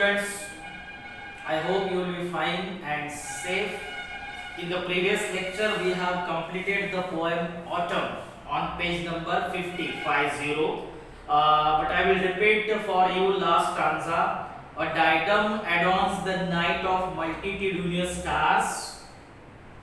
students, I hope you will be fine and safe. In the previous lecture, we have completed the poem Autumn on page number 50. But I will repeat for you last stanza. A diadem adorns the night of multitudinous stars.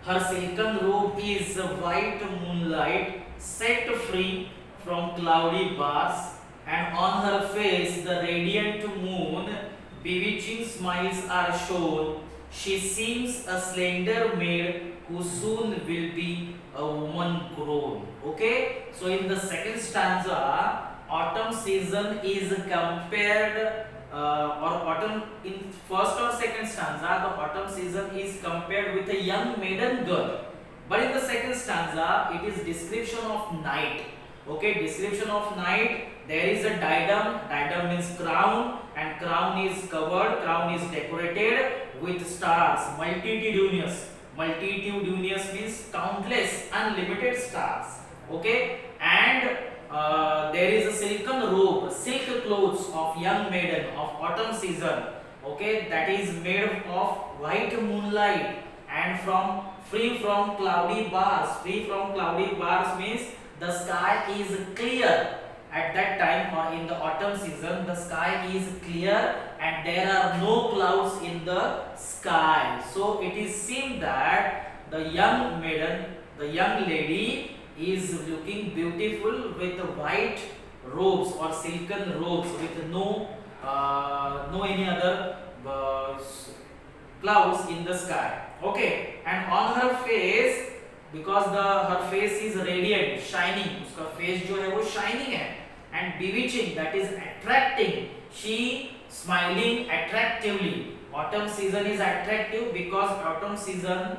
Her silken robe is white moonlight, set free from cloudy bars, and on her face the radiant moon, bewitching smiles are shown. She seems a slender maid who soon will be a woman grown. Okay, so in the second stanza, autumn season is compared or autumn in first or second stanza, the autumn season is compared with a young maiden girl, but in the second stanza it is description of night. Okay, description of night. There is a diadem. Diadem means crown, and crown is covered, crown is decorated with stars, multitudinous. Multitudinous means countless, unlimited stars. Okay, and there is a silken robe, silk clothes of young maiden of autumn season. Okay, that is made of white moonlight and free from cloudy bars. Free from cloudy bars means the sky is clear. At that time or in the autumn season, the sky is clear and there are no clouds in the sky. So it is seen that the young maiden, the young lady is looking beautiful with white robes or silken robes with no any other clouds in the sky. Okay, and on her face, because her face is radiant, shining, उसका face जो है वो shining है, and bewitching, that is attracting, she smiling attractively. Autumn season is attractive because autumn season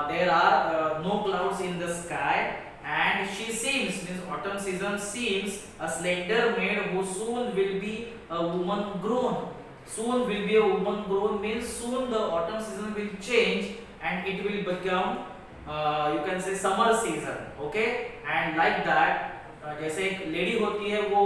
there are no clouds in the sky, and she seems, means autumn season seems a slender maid who soon will be a woman grown. Soon will be a woman grown means soon the autumn season will change and it will become you can say summer season. Okay, and like that जैसे एक lady होती है वो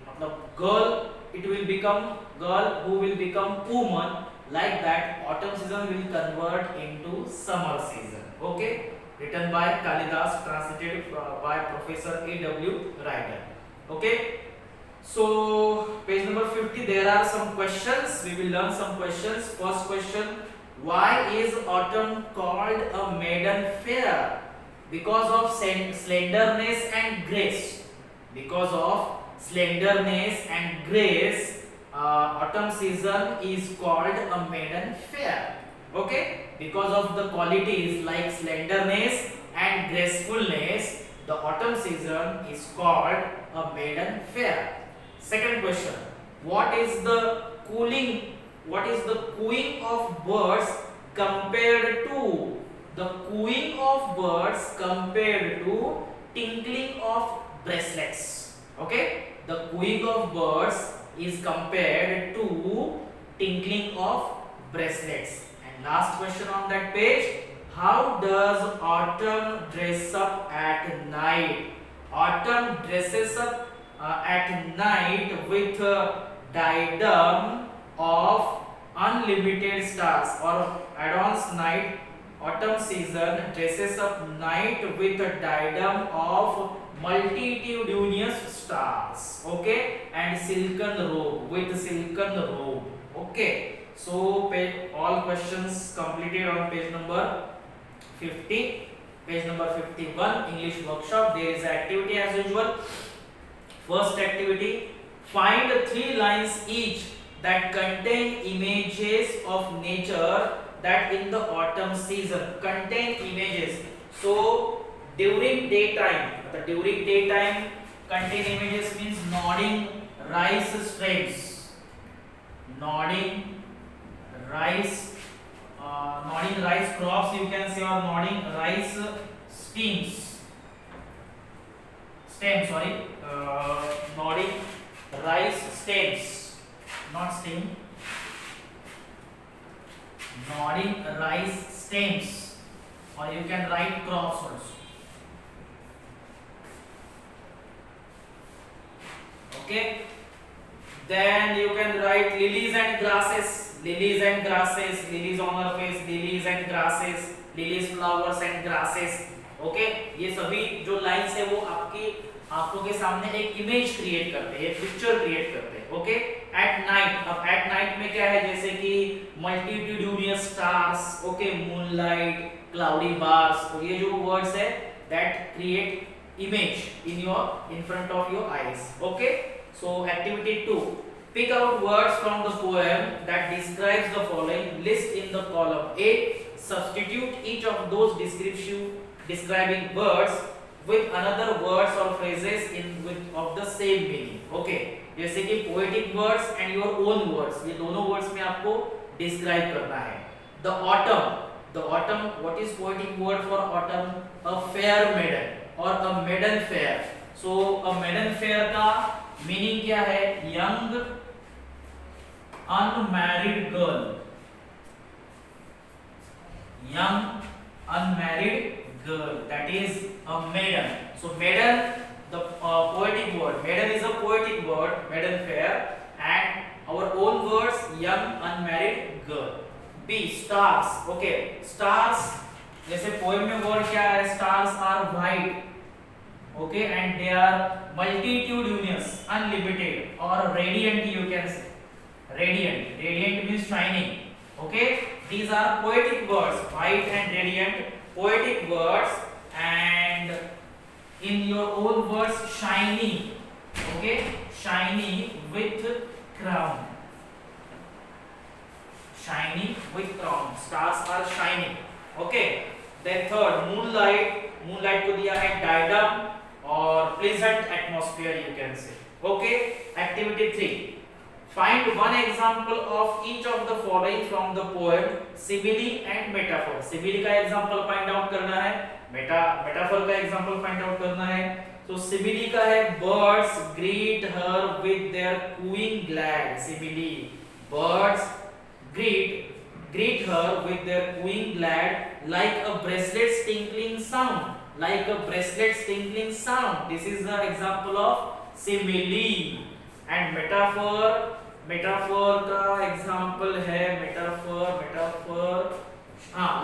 मतलब girl, it will become girl who will become woman. Like that autumn season will convert into summer season. Okay, written by Kalidas, translated by Professor A.W. Ryder. Okay, so page number 50, there are some questions. We will learn some questions. First question: why is autumn called a maiden fair? Because of slenderness and grace. Because of slenderness and grace, autumn season is called a maiden fair. Okay, because of the qualities like slenderness and gracefulness, the autumn season is called a maiden fair. Second question: what is the cooing of birds compared to? The cooing of birds compared to tinkling of bracelets. Okay, the cooing of birds is compared to tinkling of bracelets. And last question on that page: how does autumn dress up at night? Autumn dresses up at night with a diadem of unlimited stars, or adorns night. Autumn season dresses up night with a diadem of multitudinous stars. Okay, and silken robe, with silken robe. Okay, so all questions completed on page number 50. Page number 51, English workshop. There is activity as usual. First activity: find 3 lines each that contain images of nature that in the autumn season contain images. So during daytime contain images means nodding rice stems, nodding rice crops, you can say, or nodding rice stems, nodding rice stems, not stem, nodding rice stems, or you can write crops also. Okay, Then you can write lilies and grasses, lilies and grasses, lilies on her face, lilies and grasses, lilies flowers and grasses. Okay, ये सभी जो lines है वो आपकी आंखों के सामने एक इमेज क्रिएट करते हैं, एक पिक्चर क्रिएट करते हैं. Okay, at night. अब एट नाइट में क्या है, जैसे कि multitudinous stars, okay, moonlight, cloudy bars. तो ये जो वर्ड्स है that create image in front of your eyes. Okay, so activity 2, pick out words from the poem that describes the following. List in the column A, substitute each of those describing words with another words or phrases of the same meaning. Okay, जैसे कि poetic words and your own words, ये दोनों words में आपको describe करना है. The autumn, what is poetic word for autumn? A fair maiden or a maiden fair. So a maiden fair का meaning क्या है? Young unmarried girl, young unmarried girl, that is a maiden. So maiden, the poetic word, maiden is a poetic word, maiden fair, and our own words, young unmarried girl. B, stars. Okay, stars, जैसे poem में word क्या है? Stars are white, okay, and they are multitudinous, unlimited और radiant. You can say radiant means shining. Okay, these are poetic words, white and radiant, poetic words. And in your own words, shiny. Okay, shiny with crown, shiny with crown. Stars are shining. Okay, then third, moonlight को दिया है diadem और pleasant atmosphere, you can say. Okay, activity 3, find one example of each of the following from the poem simile and metaphor. simile का example find out करना है, metaphor का example find out करना है. तो simile का है birds greet her with their cooing glad. simile, birds greet her with their cooing glad like a bracelet's tinkling sound, like a bracelet's tinkling sound. This is the example of simile. And metaphor का example है metaphor.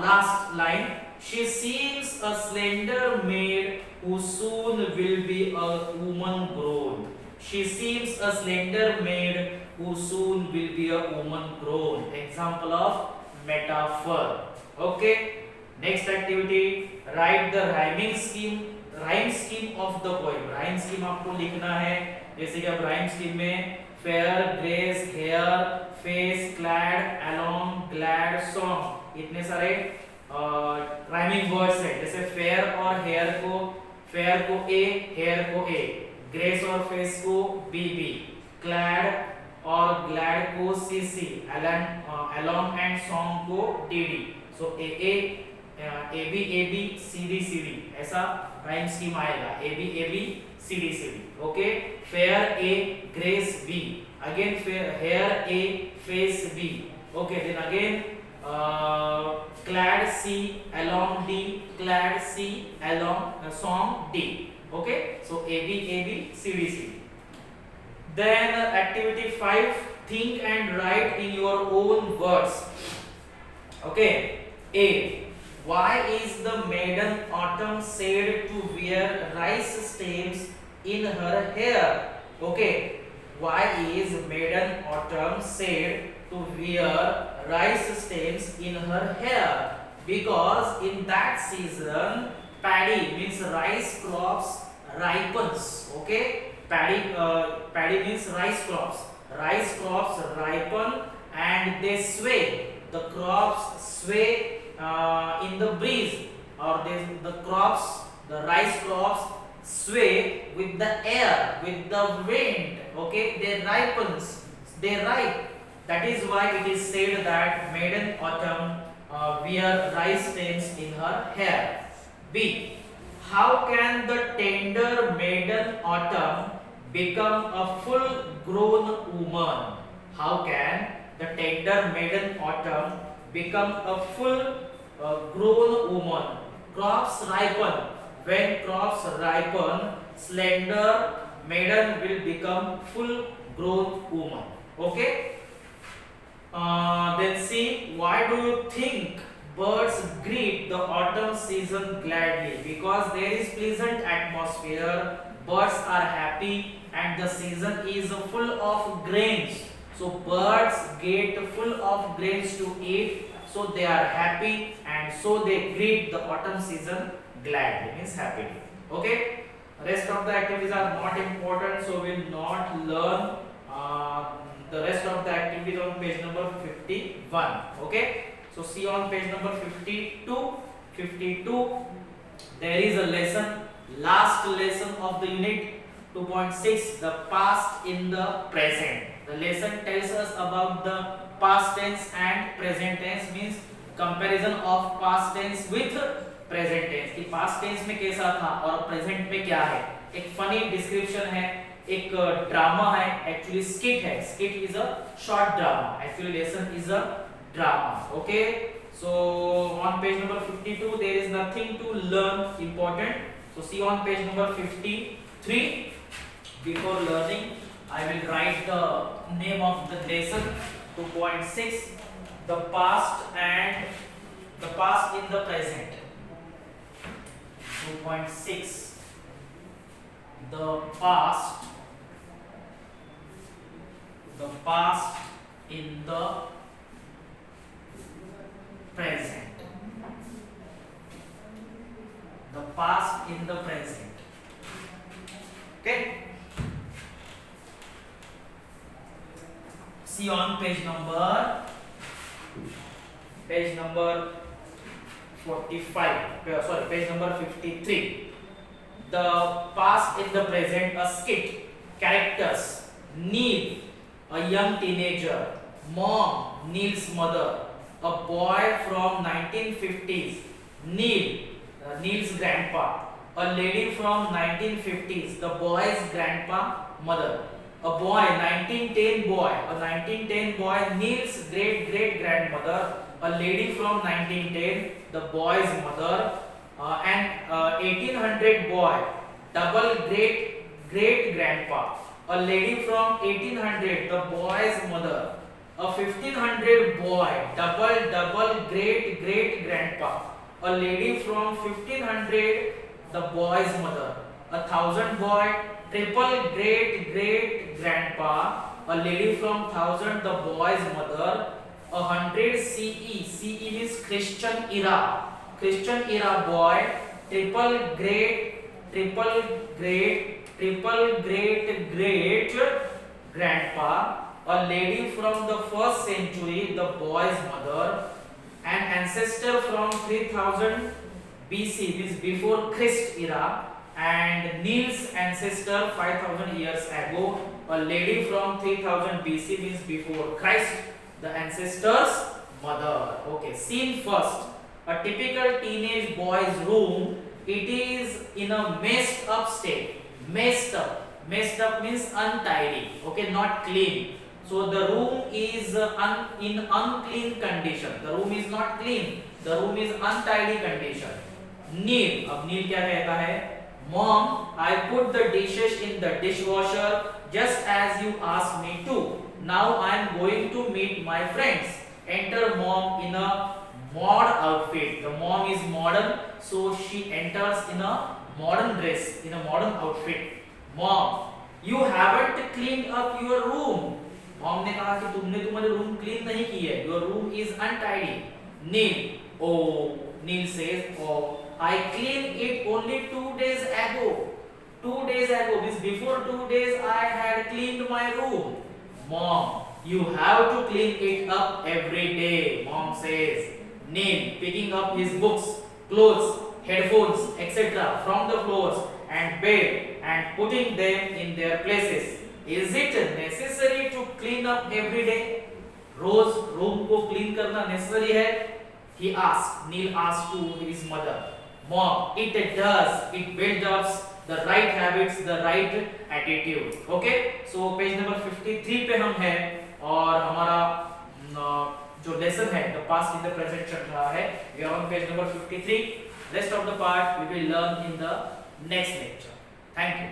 Last line, she seems a slender maid who soon will be a woman grown. she seems a slender maid who soon will be a woman grown. Example of metaphor. Okay, next activity, write the rhyme scheme of the poem. rhyme scheme आपको लिखना है, जैसे कि अब rhyme scheme में fair, grace, hair, face, clad, along, glad, song, इतने सारे rhyming words है. जैसे fair और hair को A, hair को A, grace और face को BB, clad और glad को CC, along and song को DD. so AA, AB, CD, ऐसा राइम स्कीम आएगा. AB, CD. Okay, fair A, grace B, again fair, hair A, face B. Okay, then again clad C, along D, clad C, along song D. Okay, so AB, CD. Then activity 5, think and write in your own words. Okay, A, why is the maiden autumn said to wear rice stems in her hair? Okay, why is maiden autumn said to wear rice stems in her hair? Because in that season paddy means rice crops ripens. Okay, paddy means rice crops ripen and they sway. The crops sway in the breeze, or the rice crops sway with the air, with the wind. Okay, they ripe. That is why it is said that maiden autumn wear rice stems in her hair. B, how can the tender maiden autumn become a full grown woman? How can the tender maiden autumn become a full grown woman? Crops ripen. When crops ripen, slender maiden will become full grown woman. Okay. Then see, why do you think birds greet the autumn season gladly? Because there is pleasant atmosphere, birds are happy, and the season is full of grains. So birds get full of grains to eat, so they are happy, and so they greet the autumn season gladly, means happily. Okay. Rest of the activities are not important, so we will not learn the rest of the activities on page number 51. Okay. So see on page number 52. 52. There is a lesson, last lesson of the unit 2.6, the past in the present. The lesson tells us about the past tense and present tense, means comparison of past tense with present tense कि past tense में कैसा था और present में क्या है. एक funny description है, एक ड्रामा है, एक्चुअली स्किट है. Skit is a short drama, actually lesson is a drama. Okay. So on page number 52 there is nothing to learn important. So see on page number 53. Before learning I will write the name of the lesson 2.6, the past and the past in the present. 2.6, the past in the present, the past in the present. Okay. See on page number 45, sorry, page number 53. The past in the present, a skit. Characters: Neil, a young teenager. Mom, Neil's mother. A boy from 1950s. Neil, Neil's grandpa. A lady from 1950s, the boy's grandpa, mother. A boy, 1910 boy. A 1910 boy, Neil's great grandmother. A lady from 1910, the boy's mother. And 1800 boy, double great grandpa. A lady from 1800, the boy's mother. A 1500 boy, double great grandpa. A lady from 1500, the boy's mother. A 1000 boy, triple great grandpa. A lady from 1000, the boy's mother. 100 CE, CE means Christian era boy, triple great grandpa. A lady from the 1st century, the boy's mother. An ancestor from 3000 BC, means before Christ era. And Neil's ancestor 5000 years ago. A lady from 3000 BC, means before Christ, the ancestor's mother. Okay, scene first. A typical teenage boy's room. It is in a messed up state. Messed up means untidy. Okay, not clean. So the room is in unclean condition. The room is not clean. The room is untidy condition. Neil, अब Neil क्या कहता है? Mom, I put the dishes in the dishwasher just as you asked me to. Now I am going to meet my friends. Enter mom in a mod outfit. The mom is modern, so she enters in a modern dress, in a modern outfit. Mom, you haven't cleaned up your room. Mom ने कहा कि तुमने तुम्हारे room clean नहीं की है. Your room is untidy. Neil, oh, Neil says, oh, I cleaned it only 2 days ago. 2 days ago means before 2 days I had cleaned my room. Mom, you have to clean it up every day. Mom says. Neil, picking up his books, clothes, headphones, etc. from the floors and bed and putting them in their places. Is it necessary to clean up every day? Rose room को clean करना necessary है? He asked. Neil asked to his mother. Mom, it does. It builds up the right habits, the right attitude. Okay? So page number 53 पे हम हैं और हमारा जो lesson है the past in the present चल रहा है. We are on page number 53. Rest of the part we will learn in the next lecture. Thank you.